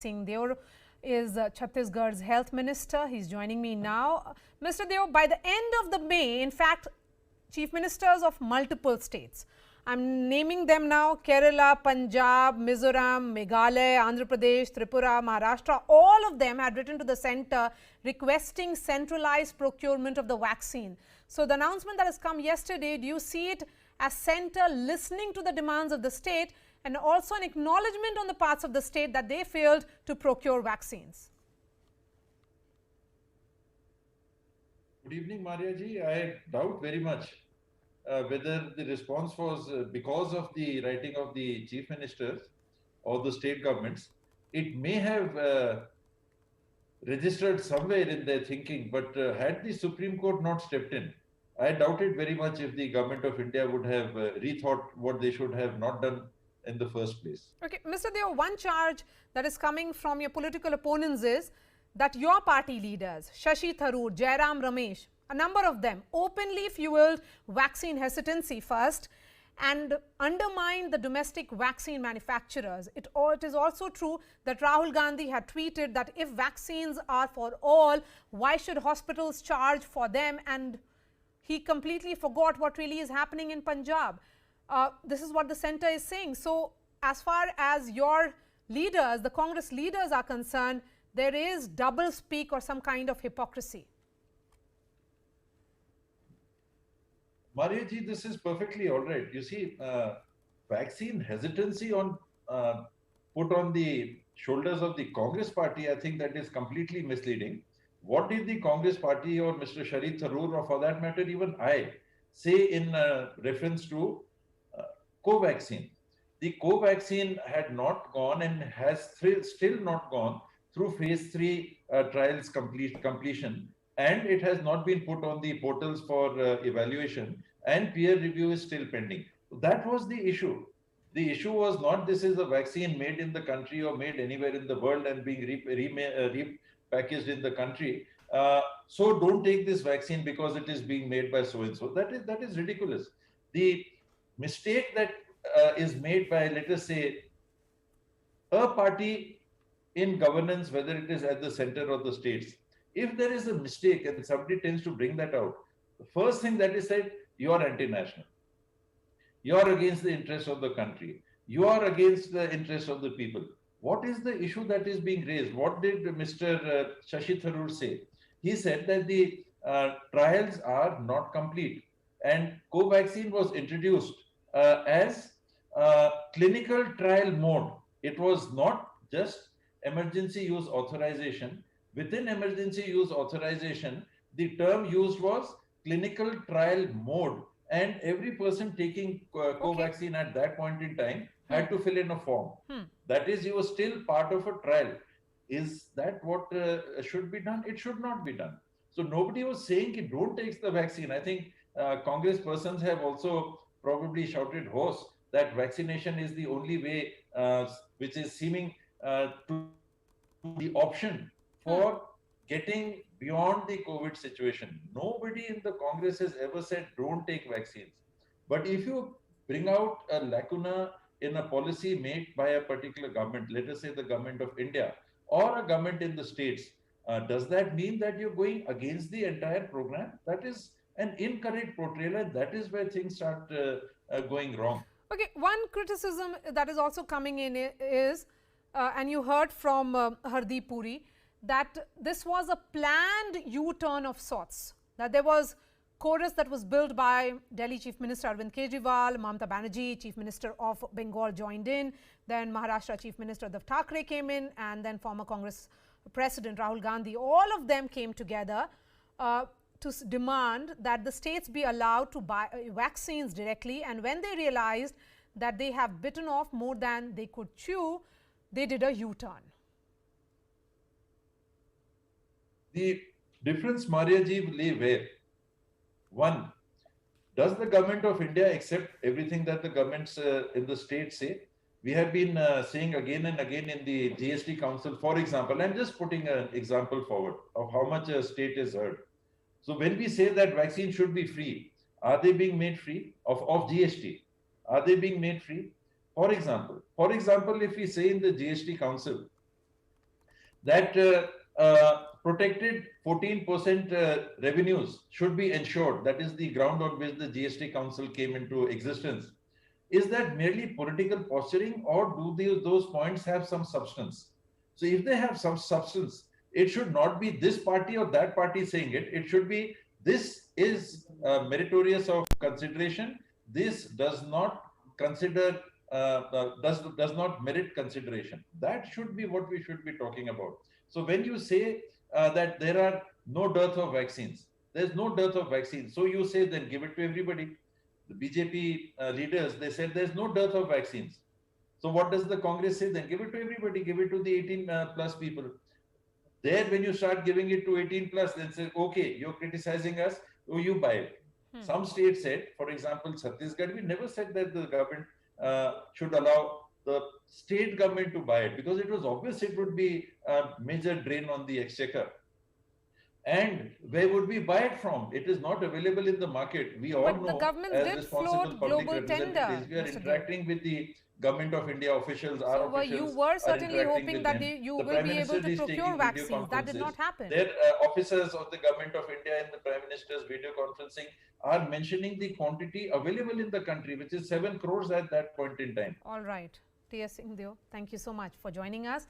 Singh Deo is Chhattisgarh's health minister. He's joining me now. Mr. Deo, by the end of the May, in fact, chief ministers of multiple states, I'm naming them now: Kerala, Punjab, Mizoram, Meghalaya, Andhra Pradesh, Tripura, Maharashtra, all of them had written to the centre requesting centralized procurement of the vaccine. So the announcement that has come yesterday, do you see it as centre listening to the demands of the state and also an acknowledgement on the parts of the state that they failed to procure vaccines? Good evening, Maria ji. I doubt very much whether the response was because of the writing of the chief ministers or the state governments. It may have registered somewhere in their thinking, but had the Supreme Court not stepped in, I doubt it very much if the government of India would have rethought what they should have not done in the first place. Okay, Mr. Deo, one charge that is coming from your political opponents is that your party leaders, Shashi Tharoor, Jairam Ramesh, a number of them openly fueled vaccine hesitancy first and undermined the domestic vaccine manufacturers. It is also true that Rahul Gandhi had tweeted that if vaccines are for all, why should hospitals charge for them? And he completely forgot what really is happening in Punjab. This is what the centre is saying. So, as far as your leaders, the Congress leaders are concerned, there is double speak or some kind of hypocrisy. Maria ji, this is perfectly all right. You see, vaccine hesitancy put on the shoulders of the Congress party, I think that is completely misleading. What did the Congress party or Mr. Shashi Tharoor, or for that matter even I, say in reference to Covaxin? The Covaxin had not gone and has still not gone through phase 3 trials completion, and it has not been put on the portals for evaluation, and peer review is still pending. That was the issue. The issue was not this is a vaccine made in the country or made anywhere in the world and being repackaged in the country. So don't take this vaccine because it is being made by so and so. That is ridiculous. The mistake that is made by, let us say, a party in governance, whether it is at the center or the states, if there is a mistake and somebody tends to bring that out, the first thing that is said, you are anti-national. You are against the interests of the country. You are against the interests of the people. What is the issue that is being raised? What did Mr. Shashi Tharoor say? He said that the trials are not complete, and Covaxin was introduced as clinical trial mode. It was not just emergency use authorization. Within emergency use authorization, the term used was clinical trial mode, and every person taking Covaxin at that point in time had to fill in a form. That is, he was still part of a trial. Is that what should be done? It should not be done. So nobody was saying he don't take the vaccine. I think Congress persons have also probably shouted hoarse that vaccination is the only way which is seeming to the option for getting beyond the COVID situation. Nobody in the Congress has ever said don't take vaccines. But if you bring out a lacuna in a policy made by a particular government, let us say the government of India or a government in the states, does that mean that you're going against the entire program? That is an incorrect portrayal, and that is where things start going wrong. Okay, one criticism that is also coming in is, and you heard from Hardeep Puri, that this was a planned U-turn of sorts, that there was chorus that was built by Delhi Chief Minister Arvind Kejriwal, Mamata Banerjee, Chief Minister of Bengal joined in, then Maharashtra Chief Minister Uddhav Thackeray came in, and then former Congress President Rahul Gandhi. All of them came together to demand that the states be allowed to buy vaccines directly, and when they realized that they have bitten off more than they could chew, they did a U-turn. The difference, Maria ji, lay where? One, does the government of India accept everything that the governments in the states say? We have been saying again and again in the GST Council, for example, I'm just putting an example forward of how much a state is heard. So when we say that vaccine should be free, are they being made free of GST? Are they being made free? For example, if we say in the GST Council that protected 14% revenues should be ensured. That is the ground on which the GST Council came into existence. Is that merely political posturing, or do those points have some substance? So if they have some substance, it should not be this party or that party saying it. It should be, this is meritorious of consideration. This does not consider does not merit consideration. That should be what we should be talking about. So when you say that there are no dearth of vaccines, there's no dearth of vaccines. So you say then give it to everybody. The BJP leaders, they said there's no dearth of vaccines. So what does the Congress say then? Give it to everybody. Give it to the 18 plus people. There, when you start giving it to 18 plus, then say, okay, you're criticizing us, so you buy it. Some states said, for example, Chhattisgarh, we never said that the government should allow the state government to buy it, because it was obvious it would be a major drain on the exchequer. And where would we buy it from? It is not available in the market. We all But know, the government as did responsible float public global tender, representatives, we are Mr. Gill. interacting with the Government of India officials, our So you officials were are certainly interacting hoping with that them. you The will Prime be Minister able to is procure taking video vaccines. That did conferences. not happen. Their officers of the Government of India in the Prime Minister's video conferencing are mentioning the quantity available in the country, which is 7 crores at that point in time. All right. T.S. Singhdeo, thank you so much for joining us.